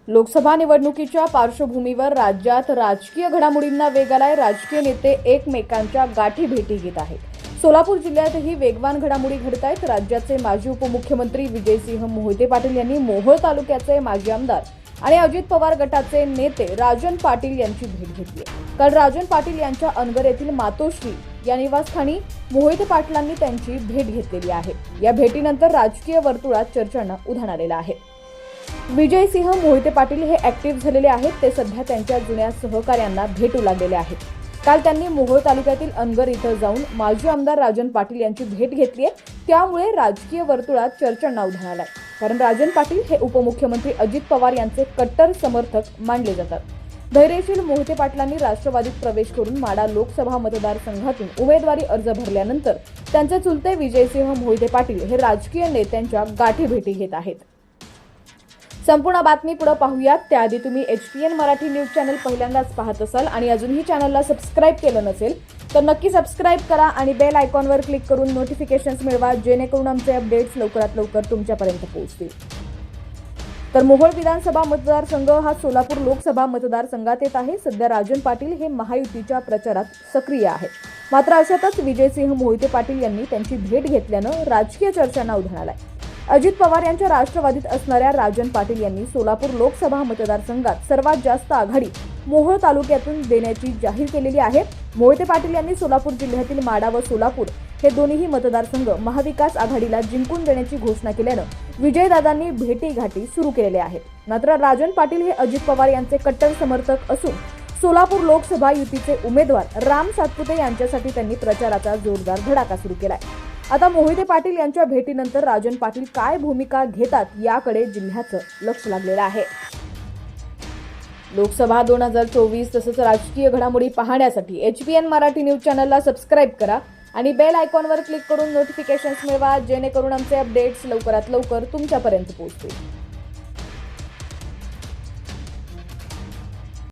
लोकसभा निवडणुकीच्या पार्श्वभूमीवर राज्यात राजकीय घडामोडींना वेग आलाय. राजकीय नेते एकमेकांच्या गाठी भेटी घेत आहेत. सोलापूर जिल्ह्यातही वेगवान घडामोडी घडत आहेत. राज्याचे माजी उपमुख्यमंत्री विजयसिंह मोहिते पाटील यांनी मोहोळ तालुक्याचे माजी आमदार आणि अजित पवार गटाचे नेते राजन पाटील यांची भेट घेतली. काल राजन पाटील यांच्या अनगर येथील मातोश्री या निवासस्थानी मोहिते पाटलांनी त्यांची भेट घेतलेली आहे. या भेटीनंतर राजकीय वर्तुळात चर्चांना उधाण आलेलं आहे. विजयसिंह मोहिते पाटील हे ऍक्टिव्ह झालेले आहेत. ते सध्या त्यांच्या जुन्या सहकाऱ्यांना भेटू लागलेले आहेत. काल त्यांनी मोहोळ तालुक्यातील अनगर इथं जाऊन माजी आमदार राजन पाटील यांची भेट घेतली आहे. त्यामुळे राजकीय वर्तुळात चर्चांना उधाण आलाय. कारण राजन पाटील हे उपमुख्यमंत्री अजित पवार यांचे कट्टर समर्थक मानले जातात. धैर्यशील मोहिते पाटलांनी राष्ट्रवादीत प्रवेश करून माढा लोकसभा मतदारसंघातून उमेदवारी अर्ज भरल्यानंतर त्यांचे चुलते विजयसिंह मोहिते पाटील हे राजकीय नेत्यांच्या गाठी भेटी घेत आहेत. संपूर्ण बातमी पुढे पाहूयात. त्याआधी तुम्ही HPN मराठी न्यूज चॅनल पहिल्यांदाच पाहत असाल आणि अजूनही चॅनलला सबस्क्राईब केलं नसेल तर नक्की सबस्क्राईब करा आणि बेल आयकॉनवर क्लिक करून नोटिफिकेशन्स मिळवा, जेणेकरून आमचे अपडेट्स लवकरात लवकर तुमच्यापर्यंत पोहोचतील. तर मोहोळ विधानसभा मतदारसंघ हा सोलापूर लोकसभा मतदारसंघात येत आहे. सध्या राजन पाटील हे महायुतीच्या प्रचारात सक्रिय आहेत. मात्र अशातच विजयसिंह मोहिते पाटील यांनी त्यांची भेट घेतल्यानं राजकीय चर्चांना उधाण आलाय. अजित पवार यांच्या राष्ट्रवादीत असणाऱ्या राजन पाटील यांनी सोलापूर लोकसभा मतदारसंघात सर्वात जास्त आघाडी मोहोळ तालुक्यातून देण्याची जाहीर केलेली आहे. मोहिते पाटील यांनी सोलापूर जिल्ह्यातील माढा व सोलापूर हे दोन्ही मतदारसंघ महाविकास आघाडीला जिंकून देण्याची घोषणा केल्यानं विजयदादांनी भेटीगाठी सुरू केलेल्या आहेत. मात्र राजन पाटील हे अजित पवार यांचे कट्टर समर्थक असून सोलापूर लोकसभा युतीचे उमेदवार राम सातपुते यांच्यासाठी त्यांनी प्रचाराचा जोरदार धडाका सुरू केलाय. आता मोहिते पाटील यांच्या भेटीनंतर राजन पाटील काय भूमिका घेतात याकडे जिल्ह्याचं लक्ष लागलेलं आहे. लोकसभा 2024 तसंच राजकीय घडामोडी पाहण्यासाठी HPN मराठी न्यूज चॅनलला सबस्क्राईब करा आणि बेल आयकॉनवर क्लिक करून नोटिफिकेशन्स मिळवा, जेणेकरून आमचे अपडेट्स लवकरात लवकर तुमच्यापर्यंत पोहोचतील.